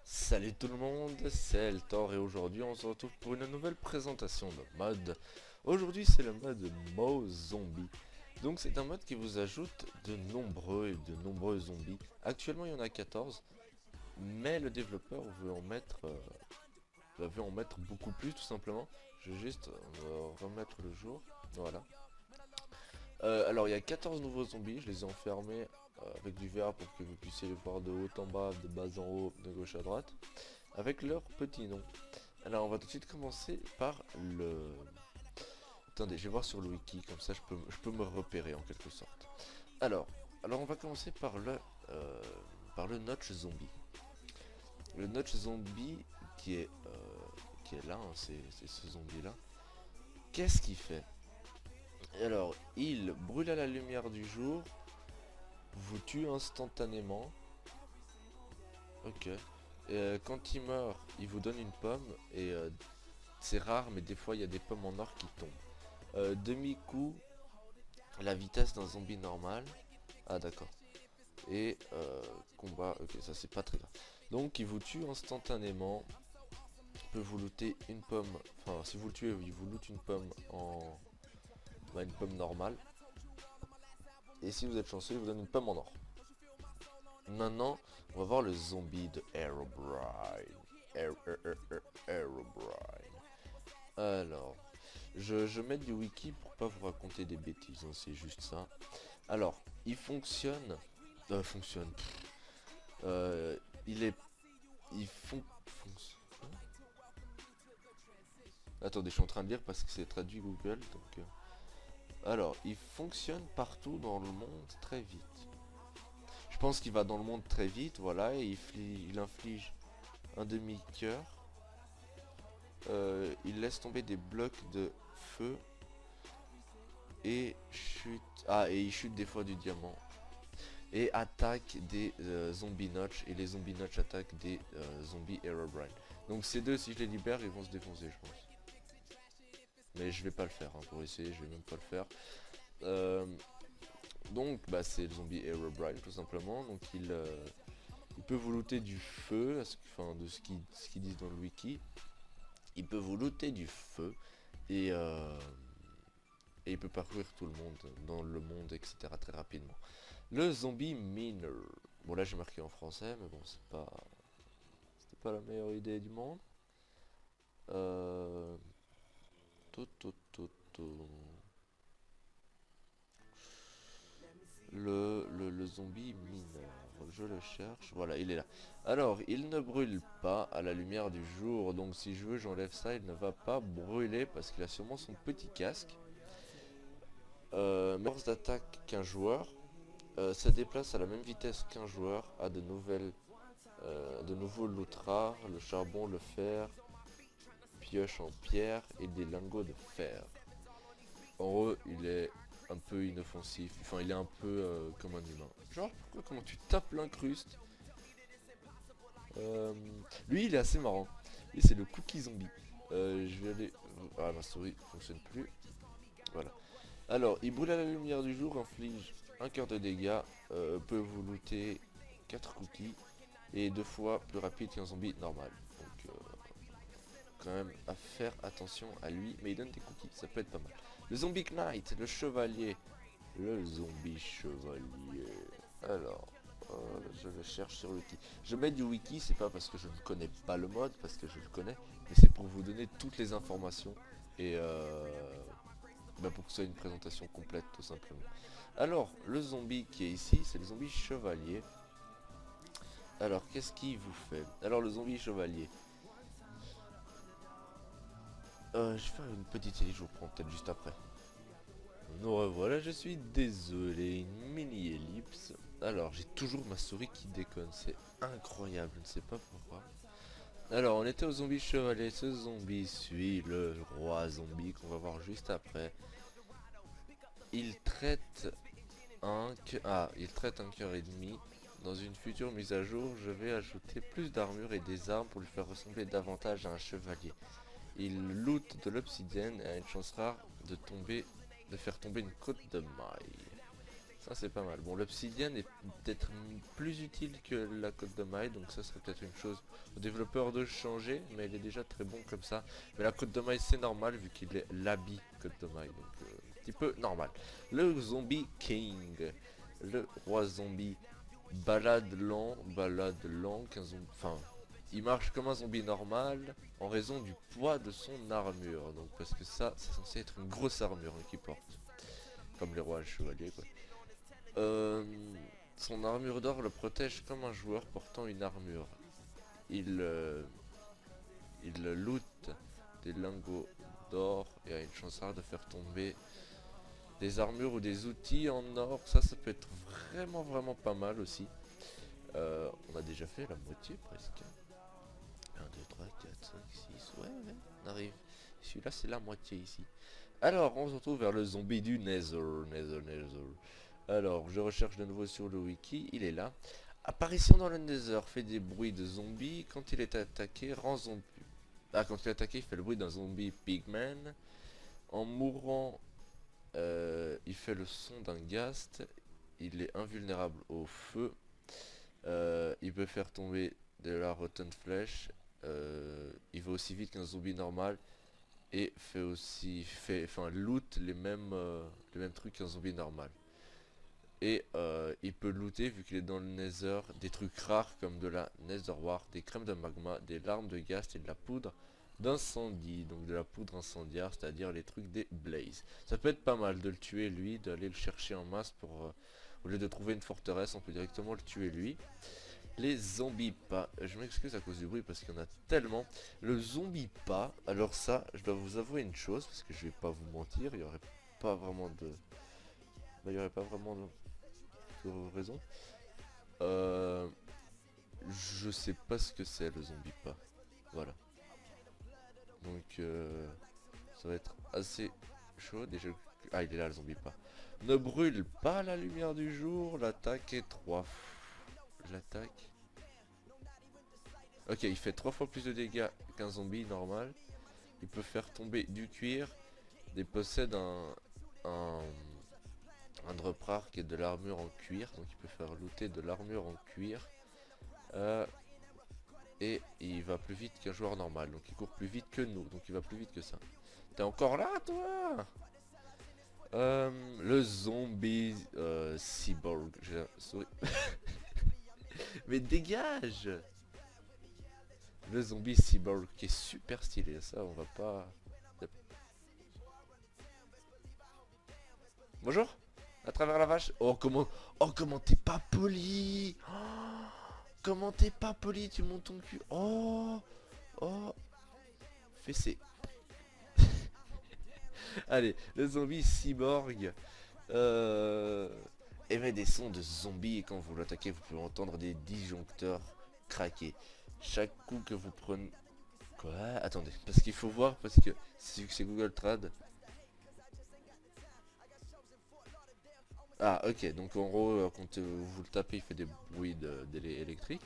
Salut tout le monde, c'est Eltor et aujourd'hui on se retrouve pour une nouvelle présentation de mode. Aujourd'hui c'est le mode Mo Zombie. Donc c'est un mode qui vous ajoute de nombreux zombies. Actuellement il y en a 14, mais le développeur veut en mettre beaucoup plus tout simplement. Je vais juste remettre le jour, voilà. Alors il y a 14 nouveaux zombies, je les ai enfermés avec du verre pour que vous puissiez les voir de haut en bas, de bas en haut, de gauche à droite avec leur petit nom. Alors on va tout de suite commencer par le... Attendez, je vais voir sur le wiki, comme ça je peux me repérer en quelque sorte. Alors, alors on va commencer euh, par le Notch Zombie. Le Notch Zombie qui est là, hein, c'est ce zombie là. Qu'est-ce qu'il fait? Alors, il brûle à la lumière du jour, vous tue instantanément. Ok. Quand il meurt, il vous donne une pomme et c'est rare, mais des fois il y a des pommes en or qui tombent. Demi-coup, la vitesse d'un zombie normal. Ah d'accord. Et combat, ok ça c'est pas très grave. Donc il vous tue instantanément. Il peut vous looter une pomme. Enfin si vous le tuez, il vous loot une pomme en... bah, une pomme normale. Et si vous êtes chanceux, il vous donne une pomme en or. Maintenant, on va voir le zombie de Herobrine. Herobrine. Alors, je mets du wiki pour pas vous raconter des bêtises, hein, c'est juste ça. Alors, il fonctionne. Fonctionne. Euh, il est. Il fon... Attendez, je suis en train de lire parce que c'est traduit Google. Donc, alors, il fonctionne partout dans le monde très vite. Je pense qu'il va dans le monde très vite, voilà, et il inflige un demi-cœur. Il laisse tomber des blocs de feu et chute. Ah, et il chute des fois du diamant. Et attaque des zombies notch et les zombies notch attaquent des zombies Herobrine. Donc ces deux, si je les libère, ils vont se défoncer, je pense. Mais je vais pas le faire, hein, pour essayer, je vais même pas le faire. Euh, donc bah, c'est le zombie Herobrine tout simplement. Donc il peut vous looter du feu, enfin de ce qu'ils disent dans le wiki. Il peut vous looter du feu et, euh, et il peut parcourir tout le monde, dans le monde, etc. très rapidement. Le zombie miner. Bon là j'ai marqué en français, mais bon c'était pas la meilleure idée du monde. Euh... tout, tout, tout, tout. Le zombie mineur, je le cherche, voilà il est là. Alors il ne brûle pas à la lumière du jour, donc si je veux j'enlève ça, il ne va pas brûler parce qu'il a sûrement son petit casque. Force d'attaque qu'un joueur, se déplace à la même vitesse qu'un joueur, a de nouveaux loot rares, le charbon, le fer, pioche en pierre et des lingots de fer. En gros, il est un peu inoffensif, enfin il est un peu comme un humain. Genre, comment tu tapes l'incruste. Euh, Lui, il est assez marrant. Lui, c'est le cookie zombie. Je vais aller... Ah, ma souris fonctionne plus. Voilà. Alors, il brûle à la lumière du jour, inflige un cœur de dégâts, peut vous looter 4 cookies et deux fois plus rapide qu'un zombie normal. Donc, quand même à faire attention à lui, mais il donne des cookies, ça peut être pas mal. Le zombie knight, le chevalier. Le zombie chevalier. Alors, je le cherche sur le wiki. Je mets du wiki, c'est pas parce que je ne connais pas le mode, parce que je le connais, mais c'est pour vous donner toutes les informations et bah, pour que ce soit une présentation complète tout simplement. Alors, le zombie qui est ici, c'est le zombie chevalier. Alors, qu'est-ce qu'il vous fait? Alors, le zombie chevalier. Je vais faire une petite série, je vous reprends peut-être juste après. Nous revoilà, je suis désolé, une mini ellipse. Alors, j'ai toujours ma souris qui déconne, c'est incroyable, je ne sais pas pourquoi. Alors, on était au zombie chevalier, ce zombie suit le roi zombie qu'on va voir juste après. Il traite il traite un cœur et demi. Dans une future mise à jour, je vais ajouter plus d'armure et des armes pour lui faire ressembler davantage à un chevalier. Il loot de l'obsidienne et a une chance rare de faire tomber une côte de maille. Ça c'est pas mal. Bon, l'obsidienne est peut-être plus utile que la côte de maille, donc ça serait peut-être une chose au développeur de changer, mais il est déjà très bon comme ça. Mais la côte de maille c'est normal vu qu'il est l'habit côte de maille, donc un petit peu normal. Le zombie king, le roi zombie, balade lent, enfin, il marche comme un zombie normal en raison du poids de son armure, donc parce que ça c'est censé être une grosse armure qu'il porte, comme les rois chevaliers quoi. Euh, Son armure d'or le protège comme un joueur portant une armure. Il, euh, il loot des lingots d'or et a une chance rare de faire tomber des armures ou des outils en or. Ça peut être vraiment pas mal aussi. On a déjà fait la moitié presque. 1, 2, 3, 4, 5, 6. Ouais, on arrive. Celui-là, c'est la moitié ici. Alors, on se retrouve vers le zombie du Nether. Alors, je recherche de nouveau sur le wiki, il est là. Apparition dans le Nether, fait des bruits de zombies. Quand il est attaqué, rend zombie. Ah, quand il est attaqué, il fait le bruit d'un zombie pigman. En mourant, il fait le son d'un ghast. Il est invulnérable au feu. Il peut faire tomber de la rotten flesh. Il va aussi vite qu'un zombie normal. Et enfin, loot les mêmes trucs qu'un zombie normal. Et il peut looter, vu qu'il est dans le Nether, des trucs rares comme de la Netherware, des crèmes de magma, des larmes de ghast et de la poudre d'incendie. Donc de la poudre incendiaire, c'est-à-dire les trucs des blazes. Ça peut être pas mal de le tuer lui, d'aller le chercher en masse pour... au lieu de trouver une forteresse, on peut directement le tuer lui. Les zombies pas, je m'excuse à cause du bruit parce qu'il y en a tellement. Le zombie pas, alors ça, je dois vous avouer une chose, parce que je vais pas vous mentir, il y aurait pas vraiment de... il y aurait pas vraiment de raison. Euh, je sais pas ce que c'est le zombie pas. Voilà. Donc ça va être assez chaud. Déjà. Ah, il est là le zombie pas. Ne brûle pas la lumière du jour. L'attaque est 3. L'attaque. Ok, il fait 3 fois plus de dégâts qu'un zombie normal. Il peut faire tomber du cuir. Il possède un, un drop rare qui est de l'armure en cuir. Donc il peut faire looter de l'armure en cuir. Et il va plus vite qu'un joueur normal, donc il court plus vite que nous, donc il va plus vite que ça. T'es encore là toi? Le zombie cyborg, j'ai souris. Mais dégage! Le zombie cyborg qui est super stylé, ça on va pas... Bonjour? À travers la vache? Oh comment t'es pas poli! Oh, comment t'es pas poli, tu montes ton cul. Oh. Oh. Fessé. Allez, le zombie cyborg émet des sons de zombies et quand vous l'attaquez, vous pouvez entendre des disjoncteurs craquer. Chaque coup que vous prenez... Quoi? Attendez, parce qu'il faut voir, parce que c'est Google Trad. Ah, ok, donc en gros, quand vous le tapez, il fait des bruits électriques.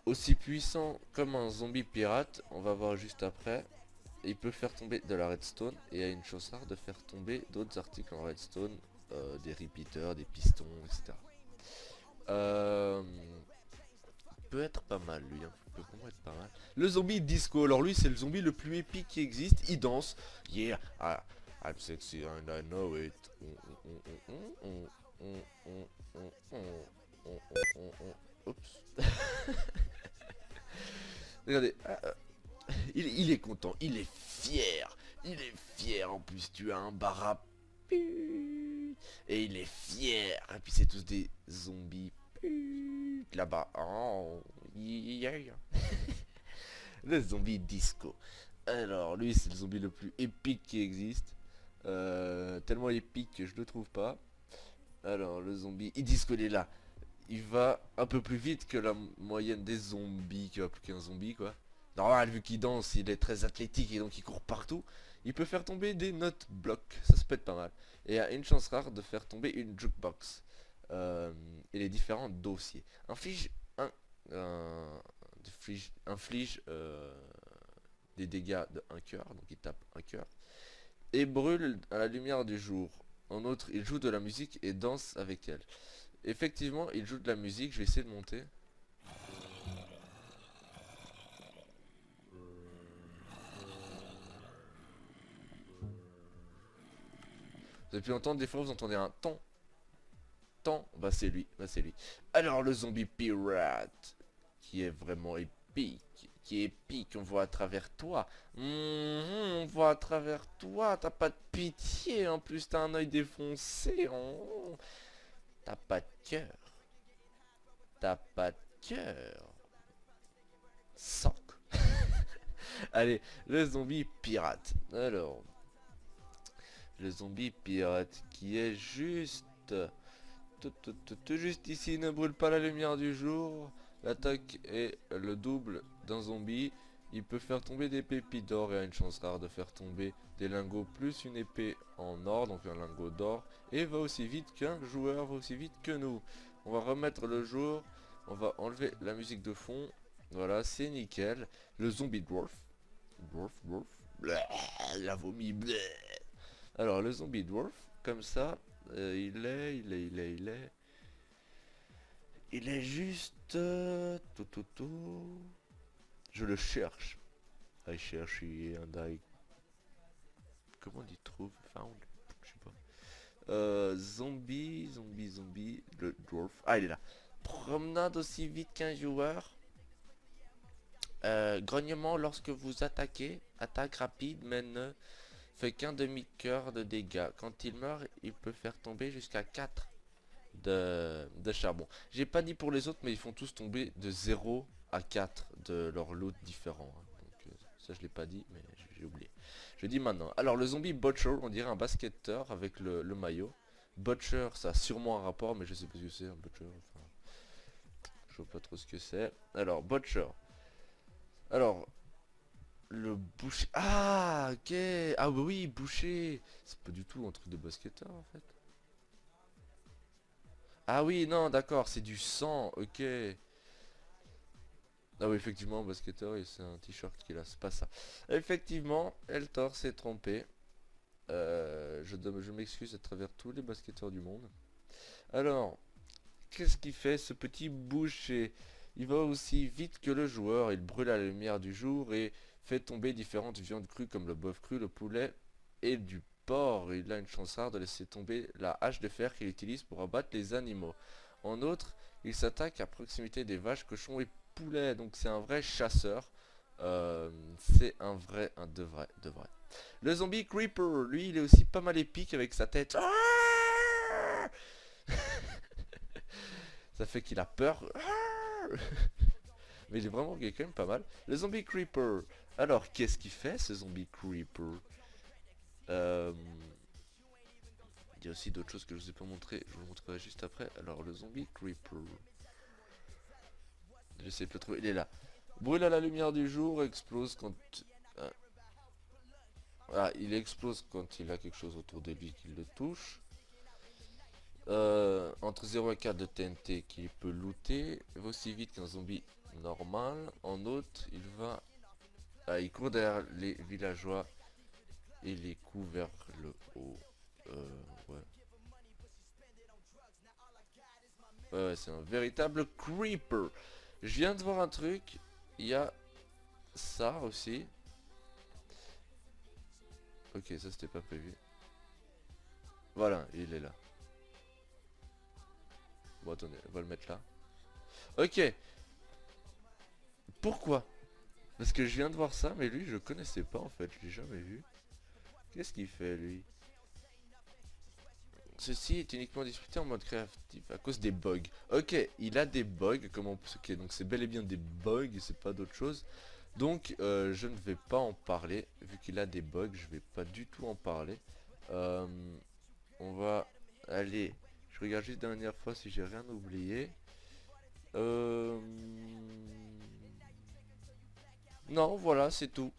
Aussi puissant comme un zombie pirate, on va voir juste après. Il peut faire tomber de la redstone et a une chose rare de faire tomber d'autres articles en redstone, des repeaters, des pistons, etc. Euh, Peut être pas mal lui, hein. Peut vraiment être pas mal. Le zombie disco, alors lui c'est le zombie le plus épique qui existe, il danse. Yeah, I'm sexy and I know it. Oups. Regardez, il est content, il est fier. Il est fier, en plus tu as un bar à pute. Et il est fier. Et puis c'est tous des zombies pute là-bas. Oh, yeah. Le zombie disco. Alors lui c'est le zombie le plus épique qui existe. Tellement épique que je le trouve pas. Alors le zombie, il disco il est là. Il va un peu plus vite que la moyenne des zombies, qui va plus qu'un zombie quoi. Normal, vu qu'il danse, il est très athlétique et donc il court partout. Il peut faire tomber des notes blocs, ça peut être pas mal. Et a une chance rare de faire tomber une jukebox. Et les différents dossiers. Inflige des dégâts de 1 cœur, donc il tape 1 cœur. Et brûle à la lumière du jour. En outre, il joue de la musique et danse avec elle. Effectivement, il joue de la musique, je vais essayer de monter. Vous avez pu entendre, des fois vous entendez un ton, ton, bah c'est lui, bah c'est lui. Alors le zombie pirate, qui est vraiment épique, qui est épique, on voit à travers toi. On voit à travers toi, t'as pas de pitié, en plus t'as un œil défoncé. T'as pas de cœur, t'as pas de cœur. Soc. Allez, le zombie pirate. Alors, le zombie pirate qui est juste... Tout juste ici, ne brûle pas la lumière du jour. L'attaque est le double d'un zombie. Il peut faire tomber des pépites d'or et a une chance rare de faire tomber des lingots plus une épée en or, donc un lingot d'or. Et va aussi vite qu'un joueur, va aussi vite que nous. On va remettre le jour. On va enlever la musique de fond. Voilà, c'est nickel. Le zombie dwarf. Dwarf. Bleh, il a vomi. Bleh. Alors, le zombie dwarf, comme ça, il est juste... Je le cherche. I cherche and I... Comment on dit trouve? Found? Je sais pas. Zombie. Le dwarf. Ah, il est là. Promenade aussi vite qu'un joueur. Grognement lorsque vous attaquez. Attaque rapide mais ne fait qu'un demi-cœur de dégâts. Quand il meurt, il peut faire tomber jusqu'à 4 de charbon. J'ai pas dit pour les autres, mais ils font tous tomber de 0 à 4 de leur lot différent. Donc ça je l'ai pas dit, mais j'ai oublié. Je dis maintenant. Alors le zombie Butcher, on dirait un basketteur avec le maillot. Butcher, ça a sûrement un rapport, mais je sais pas ce que c'est un Butcher. Enfin, je vois pas trop ce que c'est. Alors Butcher. Alors le boucher. Ah ok. Ah bah oui, boucher. C'est pas du tout un truc de basketteur en fait. Ah oui, non, d'accord, c'est du sang, ok. Ah oui, effectivement, basketteur, et c'est un t-shirt qu'il a, c'est pas ça. Effectivement, Eltor s'est trompé. Je m'excuse à travers tous les basketteurs du monde. Alors, qu'est-ce qu'il fait ce petit boucher? Il va aussi vite que le joueur, il brûle à la lumière du jour et fait tomber différentes viandes crues comme le bœuf cru, le poulet et du porc. Il a une chance rare de laisser tomber la hache de fer qu'il utilise pour abattre les animaux. En outre, il s'attaque à proximité des vaches, cochons et poulets, donc c'est un vrai chasseur. C'est un de vrai. Le zombie creeper, lui, il est aussi pas mal épique avec sa tête. Ça fait qu'il a peur. Mais il est vraiment, il est quand même pas mal. Le zombie creeper. Alors, qu'est-ce qu'il fait ce zombie creeper? euh, Il y a aussi d'autres choses que je vous ai pas montré. Je vous le montrerai juste après. Alors, le zombie creeper. J'essaie de le trouver. Il est là. Brûle à la lumière du jour, explose quand... Ah, il explose quand il a quelque chose autour de lui qui le touche. Entre 0 et 4 de TNT qu'il peut looter. Il va aussi vite qu'un zombie normal. En outre, il va... Ah, il court derrière les villageois et les coups vers le haut. Ouais. Ouais, c'est un véritable creeper. Je viens de voir un truc. Il y a ça aussi. Ok, ça c'était pas prévu. Voilà, il est là. Bon, attendez, on va le mettre là. Ok. Pourquoi? Parce que je viens de voir ça, mais lui, je le connaissais pas en fait. Je l'ai jamais vu. Qu'est-ce qu'il fait, lui? Ceci est uniquement discuté en mode créatif à cause des bugs. Ok, il a des bugs, comment... Ok, donc c'est bel et bien des bugs, c'est pas d'autre chose. Donc je ne vais pas en parler, vu qu'il a des bugs, je vais pas du tout en parler. Euh, on va aller... Je regarde juste la dernière fois si j'ai rien oublié. Non, voilà, c'est tout.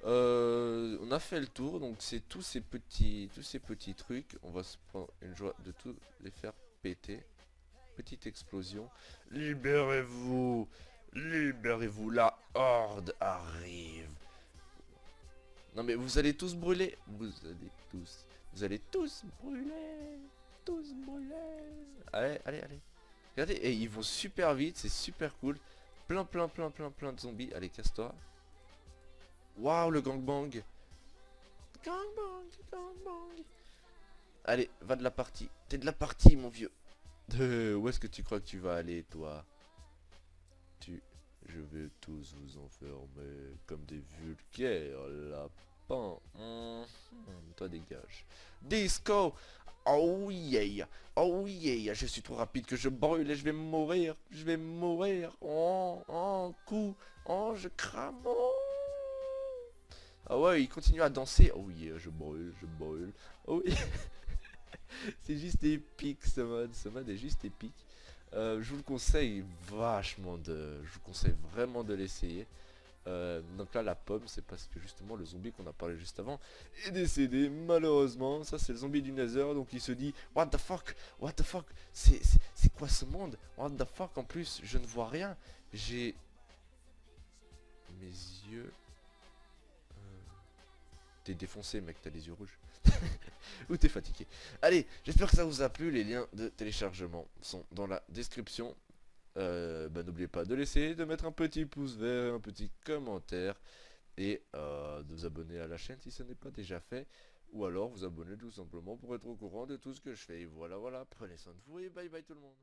On a fait le tour, donc c'est tous ces petits trucs. On va se prendre une joie de tous les faire péter. Petite explosion. Libérez-vous! Libérez-vous! La horde arrive! Non mais vous allez tous brûler! Vous allez tous Vous allez tous brûler. Tous brûler. Allez, allez, allez. Regardez, et ils vont super vite, c'est super cool. Plein de zombies. Allez, casse-toi. Waouh, le gangbang. Gangbang, gangbang. Allez, va de la partie. T'es de la partie, mon vieux. Où est-ce que tu crois que tu vas aller, toi? Je vais tous vous enfermer comme des vulgaires lapins. Toi, dégage. Disco! Oh yeah! Oh yeah! Je suis trop rapide que je brûle et je vais mourir! Je vais mourir! Oh, coup! Oh, je crame! Oh. Ah ouais, il continue à danser. Oh yeah, je brûle, je brûle. Oh oui. C'est juste épique ce mode. Ce mode est juste épique. Je vous le conseille vachement je vous conseille vraiment de l'essayer. Donc là la pomme c'est parce que justement le zombie qu'on a parlé juste avant est décédé malheureusement. Ça c'est le zombie du Nether, donc il se dit what the fuck, c'est quoi ce monde, what the fuck, en plus je ne vois rien, j'ai mes yeux, t'es défoncé mec, t'as les yeux rouges. Ou t'es fatigué. Allez, j'espère que ça vous a plu. Les liens de téléchargement sont dans la description. N'oubliez pas de laisser, de mettre un petit pouce vert, un petit commentaire et de vous abonner à la chaîne si ce n'est pas déjà fait, ou alors vous abonner tout simplement pour être au courant de tout ce que je fais. Et voilà, prenez soin de vous et bye bye tout le monde.